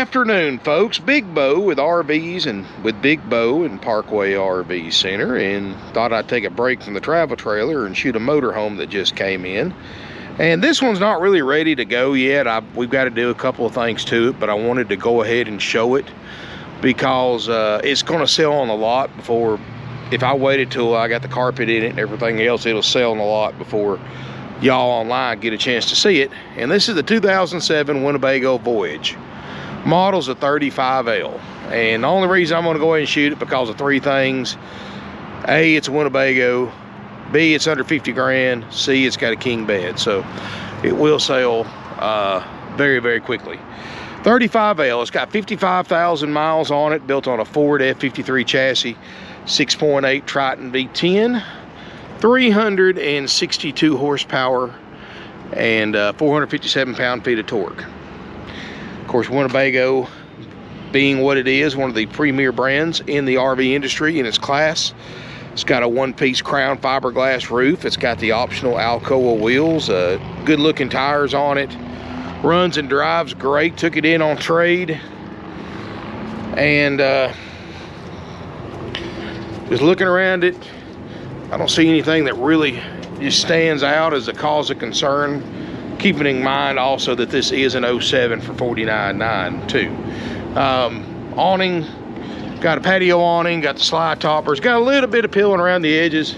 afternoon, folks. Big Bo with RVs and with Big Bo and Parkway RV Center, and thought I'd take a break from the travel trailer and shoot a motorhome that just came in. And this one's not really ready to go yet. We've got to do a couple of things to it, but I wanted to go ahead and show it because it's going to sell on the lot before. If I waited till I got the carpet in it and everything else, it'll sell on the lot before y'all online get a chance to see it. And this is the 2007 Winnebago Voyage. Model's a 35L. And the only reason I'm going to go ahead and shoot it because of three things. A, it's a Winnebago. B, it's under 50 grand. C, it's got a king bed. So it will sell very, very quickly. 35L, it's got 55,000 miles on it, built on a Ford F53 chassis, 6.8 Triton V10. 362 horsepower and 457 pound-feet of torque. Of course, Winnebago, being what it is, one of the premier brands in the RV industry in its class. It's got a one-piece crown fiberglass roof. It's got the optional Alcoa wheels, good-looking tires on it. Runs and drives great. Took it in on trade. And just looking around it, I don't see anything that really just stands out as a cause of concern. Keeping in mind also that this is an 07 for $49,900 too. Awning, got a patio awning, got the slide toppers, got a little bit of peeling around the edges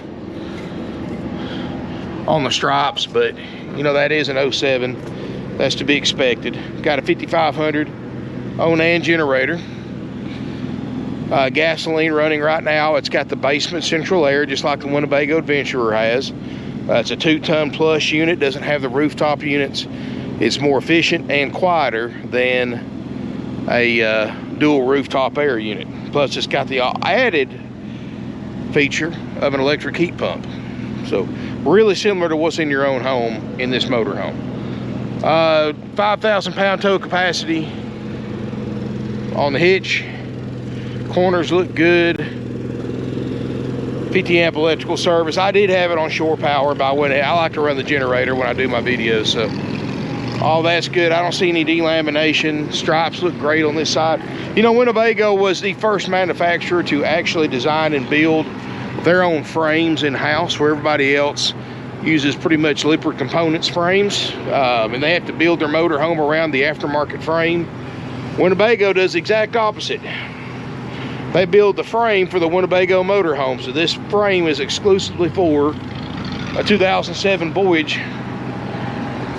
on the stripes, but you know that is an 07. That's to be expected. Got a 5500 Onan generator. Gasoline running right now. It's got the basement central air just like the Winnebago Adventurer has. It's a 2-ton plus unit, doesn't have the rooftop units. It's more efficient and quieter than a dual rooftop air unit. Plus it's got the added feature of an electric heat pump. So really similar to what's in your own home in this motorhome. 5,000 pound tow capacity on the hitch. Corners look good. 50 amp electrical service. I did have it on shore power, but I like to run the generator when I do my videos, so all that's good. I don't see any delamination. Stripes look great on this side. You know, Winnebago was the first manufacturer to actually design and build their own frames in-house, where everybody else uses pretty much Lippert Components frames, and they have to build their motorhome around the aftermarket frame. Winnebago does the exact opposite. They build the frame for the Winnebago motorhome. So this frame is exclusively for a 2007 Voyage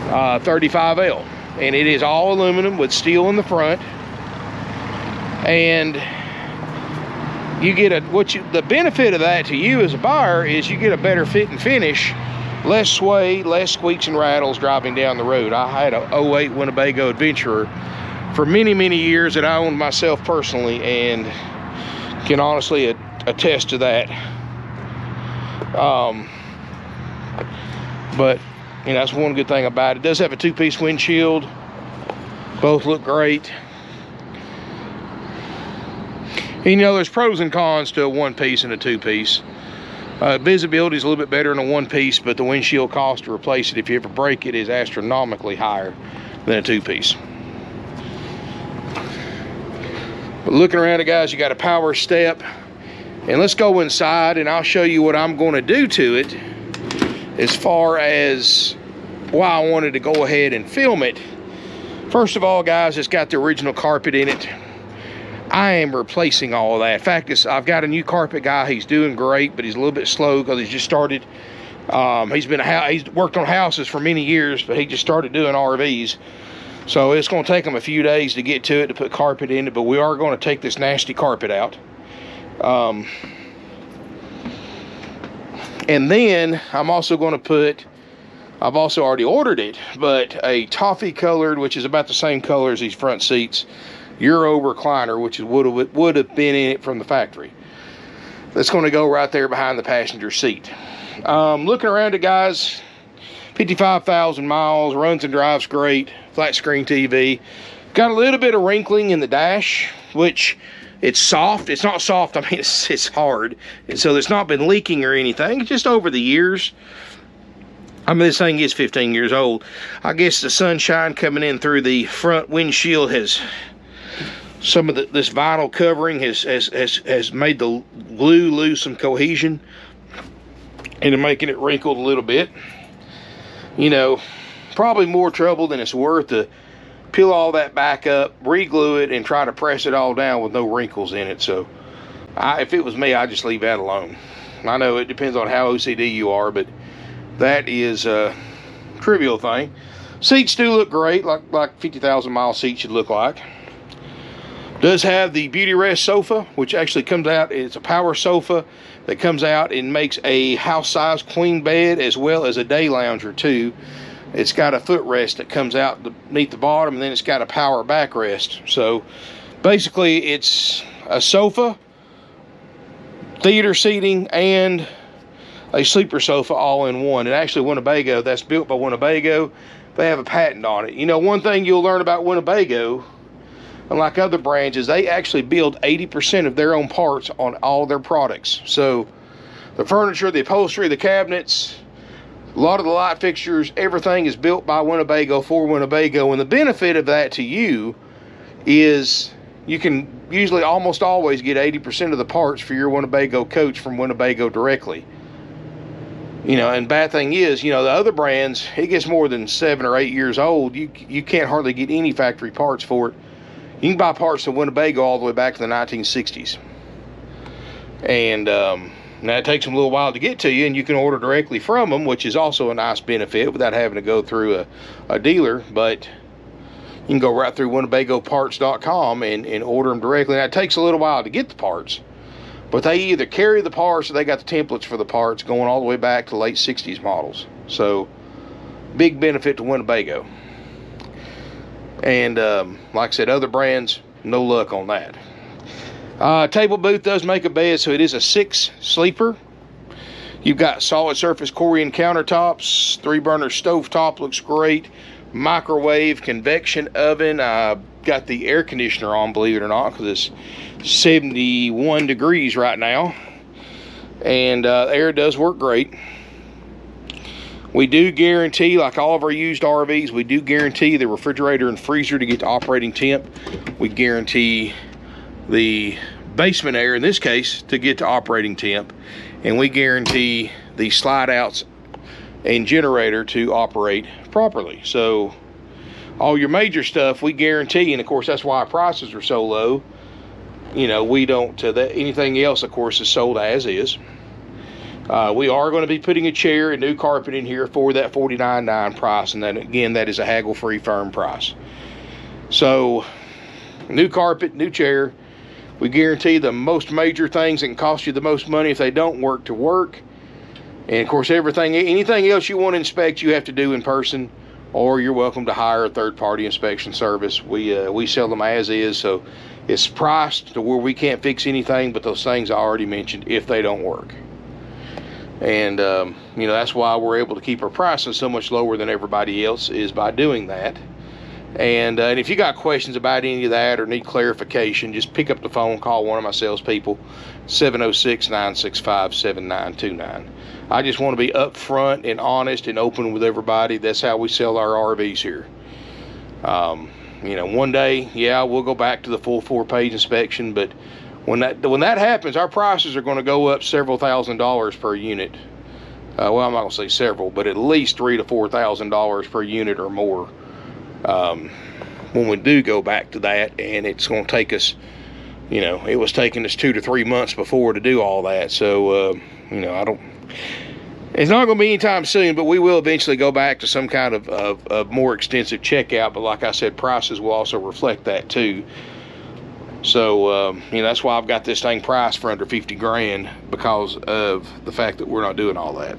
35L. And it is all aluminum with steel in the front. And you get the benefit of that to you as a buyer is you get a better fit and finish, less sway, less squeaks and rattles driving down the road. I had a 08 Winnebago Adventurer for many, many years that I owned myself personally, and can honestly attest to that. But you know, that's one good thing about it. It does have a 2-piece windshield. Both look great. And, you know, there's pros and cons to a 1-piece and a 2-piece. Visibility is a little bit better in a 1-piece, but the windshield cost to replace it if you ever break it is astronomically higher than a 2-piece. But looking around it, guys, you got a power step. And let's go inside and I'll show you what I'm going to do to it as far as why I wanted to go ahead and film it. First of all, guys, it's got the original carpet in it. I am replacing all of that. In fact, I've got a new carpet guy. He's doing great, but he's a little bit slow because he's just started. He's worked on houses for many years, but he just started doing RVs. So it's going to take them a few days to get to it, to put carpet in it, but we are going to take this nasty carpet out. And then I'm also going to put, I've also already ordered it, but a toffee colored, which is about the same color as these front seats, Euro recliner, which would have been in it from the factory. That's going to go right there behind the passenger seat. Looking around it, guys, 55,000 miles, runs and drives great, flat screen TV. Got a little bit of wrinkling in the dash, which it's soft. It's not soft, I mean, it's hard. And so it's not been leaking or anything. It's just over the years. I mean, this thing is 15 years old. I guess the sunshine coming in through the front windshield has Some of this vinyl covering has made the glue lose some cohesion and making it wrinkled a little bit. You know, probably more trouble than it's worth to peel all that back up, re-glue it, and try to press it all down with no wrinkles in it. So if it was me, I'd just leave that alone. I know it depends on how OCD you are, but that is a trivial thing. Seats do look great, like 50,000 mile seats should look like. Does have the Beauty Rest sofa, which actually comes out. It's a power sofa that comes out and makes a house-size queen bed as well as a day lounger too. It's got a footrest that comes out beneath the bottom, and then it's got a power backrest. So basically it's a sofa, theater seating, and a sleeper sofa all in one. And actually Winnebago, that's built by Winnebago, they have a patent on it. You know, one thing you'll learn about Winnebago, unlike other brands, is they actually build 80% of their own parts on all their products. So the furniture, the upholstery, the cabinets, a lot of the light fixtures, everything is built by Winnebago for Winnebago. And the benefit of that to you is you can usually almost always get 80% of the parts for your Winnebago coach from Winnebago directly. You know, and bad thing is, you know, the other brands, it gets more than 7 or 8 years old. You can't hardly get any factory parts for it. You can buy parts from Winnebago all the way back to the 1960s. And now it takes them a little while to get to you, and you can order directly from them, which is also a nice benefit without having to go through a dealer. But you can go right through WinnebagoParts.com and order them directly. Now it takes a little while to get the parts, but they either carry the parts or they got the templates for the parts going all the way back to late 60s models. So big benefit to Winnebago. And like I said, other brands, no luck on that. Table booth does make a bed, so it is a 6 sleeper. You've got solid surface Corian countertops, 3-burner stove top, looks great. Microwave convection oven. Got the air conditioner on, believe it or not, because it's 71 degrees right now. And air does work great. We do guarantee, like all of our used RVs, we do guarantee the refrigerator and freezer to get to operating temp. We guarantee the basement air, in this case, to get to operating temp. And we guarantee the slide outs and generator to operate properly. So all your major stuff we guarantee, and of course that's why our prices are so low. You know, we don't, anything else of course is sold as is. We are going to be putting a chair and new carpet in here for that $49.9 price, and then again, that is a haggle free firm price. So new carpet, new chair. We guarantee the most major things that can cost you the most money if they don't work to work. And of course, anything else you want to inspect, you have to do in person, or you're welcome to hire a third-party inspection service. We sell them as is, so it's priced to where we can't fix anything but those things I already mentioned if they don't work. And you know, that's why we're able to keep our prices so much lower than everybody else, is by doing that. And if you got questions about any of that or need clarification, just pick up the phone, call one of my salespeople, 706-965-7929. I just want to be upfront and honest and open with everybody. That's how we sell our RVs here. You know, one day, yeah, we'll go back to the full 4-page inspection, but when that happens, our prices are going to go up several $1,000s per unit. Well, I'm not going to say several, but at least $3,000 to $4,000 per unit or more. When we do go back to that, and it's going to take us, you know, it was taking us 2 to 3 months before to do all that. So, you know, it's not going to be anytime soon, but we will eventually go back to some kind of more extensive checkout. But like I said, prices will also reflect that too. So, you know, that's why I've got this thing priced for under 50 grand, because of the fact that we're not doing all that.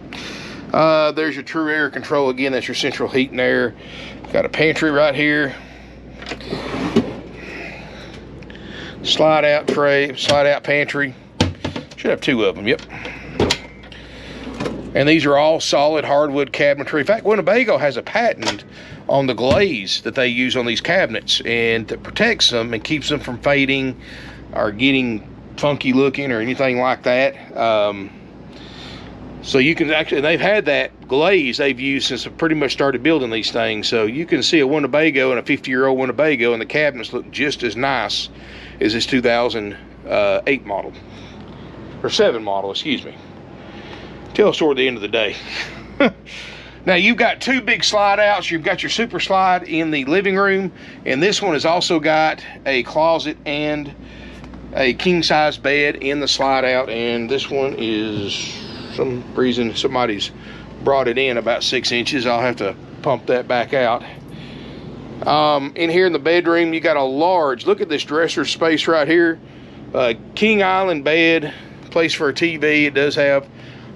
There's your true air control again. That's your central heat and air. Got a pantry right here. Slide out tray, slide out pantry. Should have 2 of them, yep. And these are all solid hardwood cabinetry. In fact, Winnebago has a patent on the glaze that they use on these cabinets, and that protects them and keeps them from fading or getting funky looking or anything like that. So you can actually, they've had that glaze they've used since they pretty much started building these things. So you can see a Winnebago and a 50-year-old Winnebago, and the cabinets look just as nice as this 2008 model. Or 7 model, excuse me. Till it's toward the end of the day. Now you've got 2 big slide outs. You've got your super slide in the living room, and this one has also got a closet and a king size bed in the slide out. And this one is, some reason somebody's brought it in about 6 inches. I'll have to pump that back out. In here in the bedroom, you got a large, look at this dresser space right here. King Island bed, place for a TV. It does have,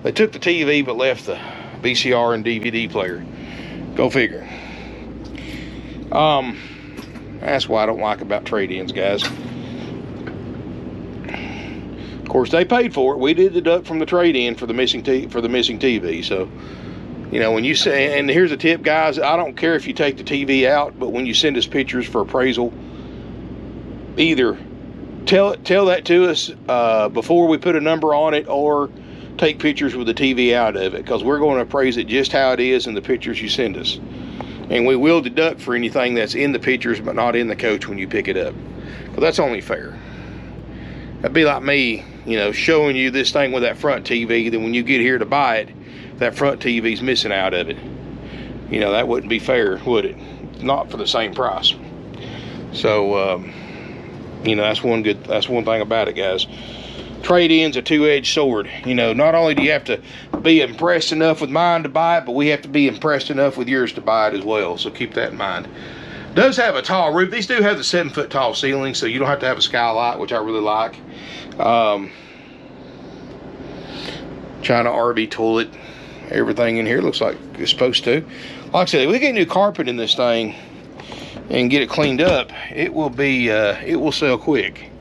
they took the TV but left the VCR and DVD player. Go figure. That's what I don't like about trade-ins, guys. Of course, they paid for it. We did deduct from the trade-in for the missing TV. So, you know, when you say, and here's a tip, guys, I don't care if you take the TV out, but when you send us pictures for appraisal, either tell that to us before we put a number on it, or take pictures with the TV out of it, because we're going to appraise it just how it is in the pictures you send us. And we will deduct for anything that's in the pictures but not in the coach when you pick it up. But that's only fair. That'd be like me, you know, showing you this thing with that front TV, then when you get here to buy it, that front TV's missing out of it. You know, that wouldn't be fair, would it? Not for the same price. So, you know, that's one thing about it, guys. Trade-in's a two-edged sword. You know, not only do you have to be impressed enough with mine to buy it, but we have to be impressed enough with yours to buy it as well. So keep that in mind. Does have a tall roof. These do have the 7-foot tall ceiling, so you don't have to have a skylight, which I really like. China RV toilet. Everything in here looks like it's supposed to. Like I said, if we get new carpet in this thing and get it cleaned up, it will be it will sell quick.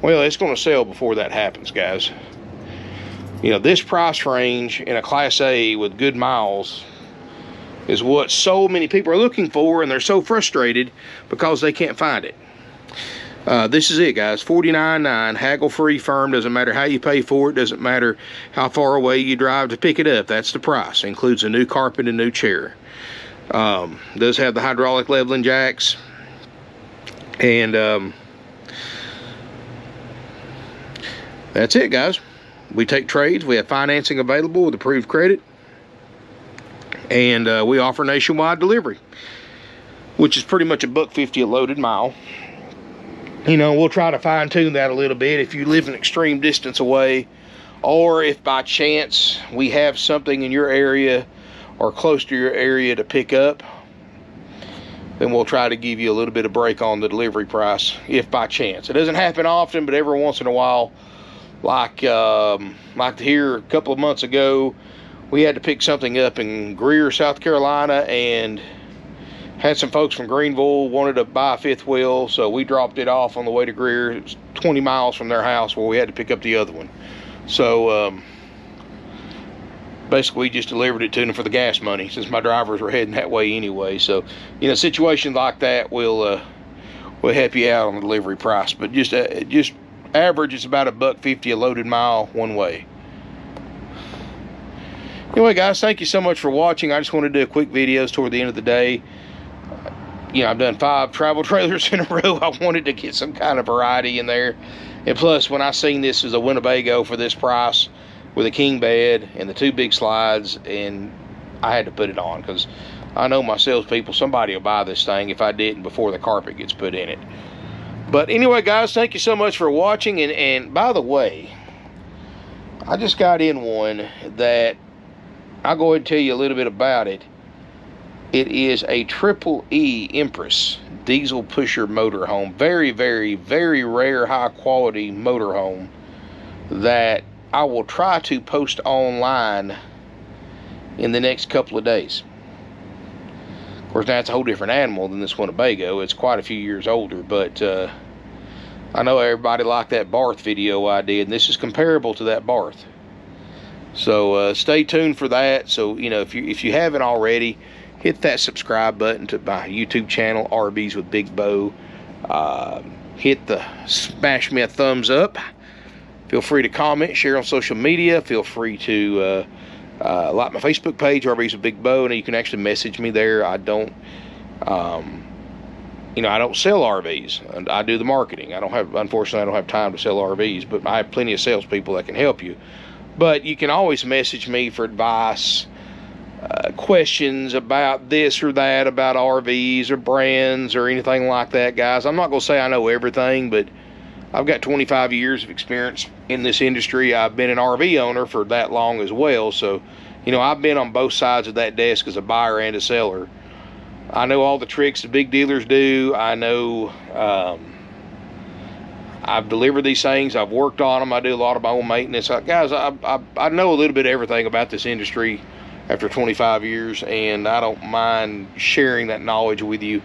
Well, it's going to sell before that happens, guys. You know, this price range in a Class A with good miles is what so many people are looking for, and they're so frustrated because they can't find it. This is it, guys. $49.9, haggle free, firm. Doesn't matter how you pay for it. Doesn't matter how far away you drive to pick it up. That's the price. Includes a new carpet and new chair. Does have the hydraulic leveling jacks. And that's it, guys. We take trades. We have financing available with approved credit. And we offer nationwide delivery, which is pretty much $1.50 a loaded mile. You know, we'll try to fine tune that a little bit if you live an extreme distance away, or if by chance we have something in your area or close to your area to pick up, then we'll try to give you a little bit of break on the delivery price, if by chance. It doesn't happen often, but every once in a while, like here a couple of months ago, we had to pick something up in Greer, South Carolina, and had some folks from Greenville wanted to buy a fifth wheel, so we dropped it off on the way to Greer. It was 20 miles from their house where we had to pick up the other one. So basically we just delivered it to them for the gas money, since my drivers were heading that way anyway. So, you know, situations like that will help you out on the delivery price. But just average, it's about $1.50 a loaded mile one way. Anyway, guys, thank you so much for watching. I just wanted to do a quick videos toward the end of the day. You know, I've done 5 travel trailers in a row. I wanted to get some kind of variety in there. And plus, when I seen this as a Winnebago for this price with a king bed and the 2 big slides, and I had to put it on, because I know my salespeople, somebody will buy this thing if I didn't before the carpet gets put in it. But anyway, guys, thank you so much for watching. And by the way, I just got in one that I'll go ahead and tell you a little bit about it. It is a Triple E Empress diesel pusher motorhome. Very, very, very rare, high quality motorhome that I will try to post online in the next couple of days. Of course, that's a whole different animal than this Winnebago. It's quite a few years older, but I know everybody liked that Barth video I did, and this is comparable to that Barth. So stay tuned for that. So, you know, if you haven't already, hit that subscribe button to my YouTube channel, RVs with Big Bo. Smash me a thumbs up. Feel free to comment, share on social media. Feel free to Like my Facebook page, RVs with Big Bo, and you can actually message me there. I don't, you know, I don't sell RVs. I do the marketing. Unfortunately, I don't have time to sell RVs, but I have plenty of salespeople that can help you. But you can always message me for advice, questions about this or that, about RVs or brands or anything like that, guys. I'm not going to say I know everything, but I've got 25 years of experience in this industry. I've been an RV owner for that long as well. So, you know, I've been on both sides of that desk as a buyer and a seller. I know all the tricks the big dealers do. I know, I've delivered these things. I've worked on them. I do a lot of my own maintenance. Guys, I know a little bit of everything about this industry after 25 years, and I don't mind sharing that knowledge with you.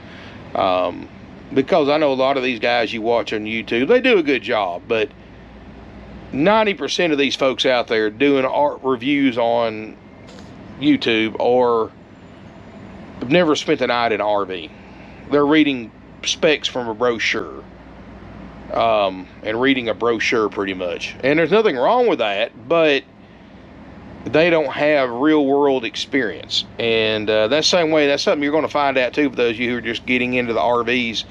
Because I know a lot of these guys you watch on YouTube, they do a good job, but 90% of these folks out there doing art reviews on YouTube or have never spent the night in an RV. They're reading specs from a brochure, and reading a brochure pretty much. And there's nothing wrong with that, but they don't have real world experience. And that's the same way, that's something you're going to find out too for those of you who are just getting into the RVs.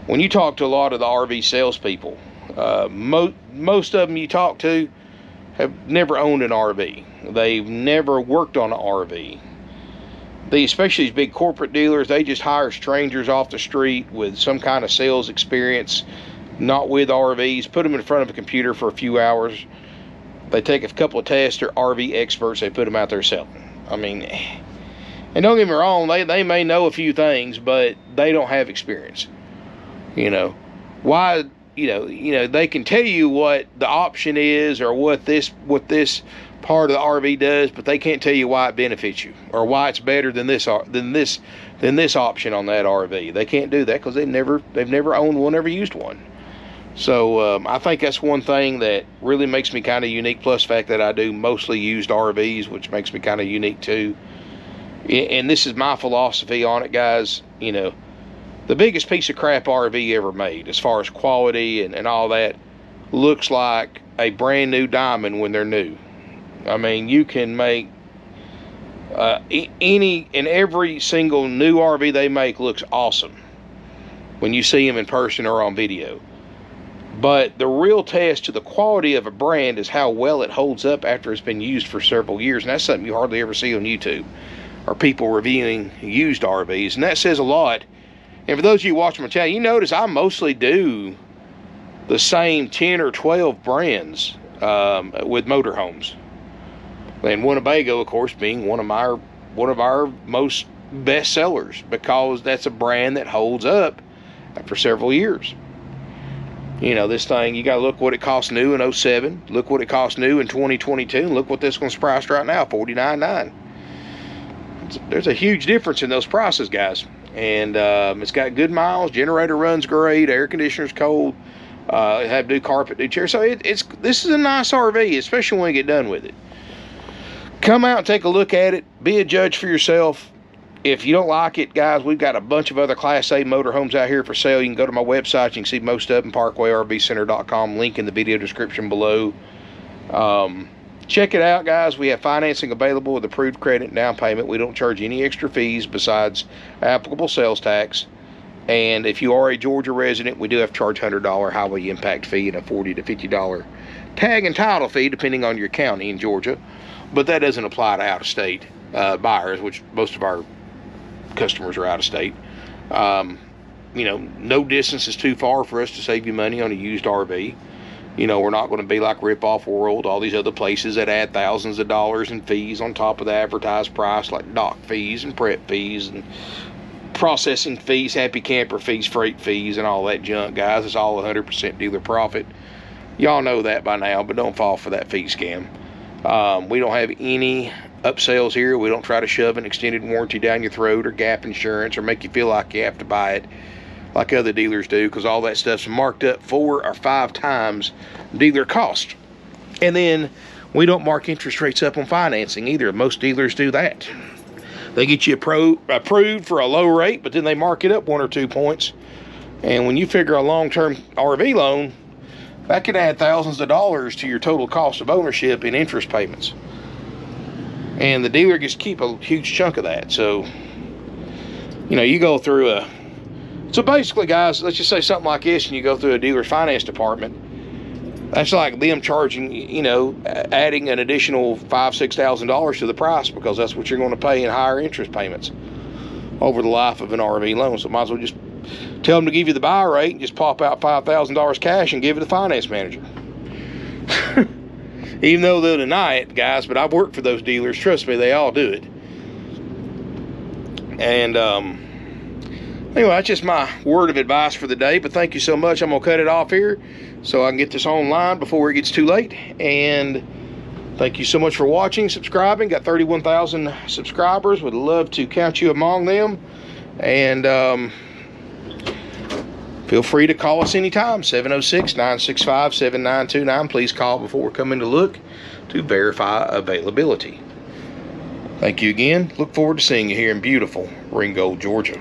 When you talk to a lot of the RV salespeople, most of them you talk to have never owned an RV. They've never worked on an RV. Especially these big corporate dealers, they just hire strangers off the street with some kind of sales experience, not with RVs, put them in front of a computer for a few hours. They take a couple of tests, they're RV experts, they put them out there selling. I mean, and don't get me wrong, they may know a few things, but they don't have experience. You know, why, you know, they can tell you what the option is or what this part of the RV does, but they can't tell you why it benefits you or why it's better than this option on that RV. They can't do that because they've never owned one, never used one. So I think that's one thing that really makes me kind of unique, plus the fact that I do mostly used RVs, which makes me kind of unique too. And this is my philosophy on it, guys. You know, the biggest piece of crap RV ever made, as far as quality and all that, looks like a brand new diamond when they're new. I mean, you can make any and every single new RV they make looks awesome when you see them in person or on video. But the real test to the quality of a brand is how well it holds up after it's been used for several years. And that's something you hardly ever see on YouTube, or people reviewing used RVs. And that says a lot. And for those of you watching my channel, you notice I mostly do the same 10 or 12 brands with motorhomes. And Winnebago, of course, being one of our most best sellers, because that's a brand that holds up after several years. You know, this thing, you got to look what it cost new in 07, look what it cost new in 2022, and look what this one's priced right now, $49,900. There's a huge difference in those prices, guys. And it's got good miles, generator runs great, air conditioner's cold, have new carpet, new chair. So this is a nice RV, especially when you get done with it. Come out and take a look at it. Be a judge for yourself. If you don't like it, guys, we've got a bunch of other Class A motorhomes out here for sale. You can go to my website. You can see most of them, parkwayrvcenter.com. Link in the video description below. Check it out, guys. We have financing available with approved credit and down payment. We don't charge any extra fees besides applicable sales tax. And if you are a Georgia resident, we do have to charge $100 highway impact fee and a $40 to $50 tag and title fee, depending on your county in Georgia. But that doesn't apply to out-of-state buyers, which most of our customers are out-of-state. You know, no distance is too far for us to save you money on a used RV. You know, we're not going to be like Rip Off World, all these other places that add thousands of dollars in fees on top of the advertised price, like dock fees and prep fees and processing fees, happy camper fees, freight fees, and all that junk, guys. It's all 100% dealer profit. Y'all know that by now, but don't fall for that fee scam. We don't have any upsells here. We don't try to shove an extended warranty down your throat or gap insurance or make you feel like you have to buy it like other dealers do, because all that stuff's marked up 4 or 5 times dealer cost. And then we don't mark interest rates up on financing either. Most dealers do that. They get you approved for a low rate, but then they mark it up 1 or 2 points. And when you figure a long-term RV loan, that could add thousands of dollars to your total cost of ownership in interest payments. and the dealer gets to keep a huge chunk of that. So, you know, you go through a, so basically guys, let's just say something like this, and you go through a dealer's finance department, that's like them charging, you know, adding an additional $5,000–6,000 to the price, because that's what you're going to pay in higher interest payments over the life of an RV loan. So might as well just tell them to give you the buy rate and just pop out $5,000 cash and give it to the finance manager. Even though they'll deny it, guys, but I've worked for those dealers. Trust me, they all do it. And anyway, that's just my word of advice for the day. But thank you so much. I'm gonna cut it off here so I can get this online before it gets too late. And thank you so much for watching, subscribing. Got 31,000 subscribers. Would love to count you among them. And feel free to call us anytime, 706-965-7929. Please call before coming to look to verify availability. Thank you again. Look forward to seeing you here in beautiful Ringgold, Georgia.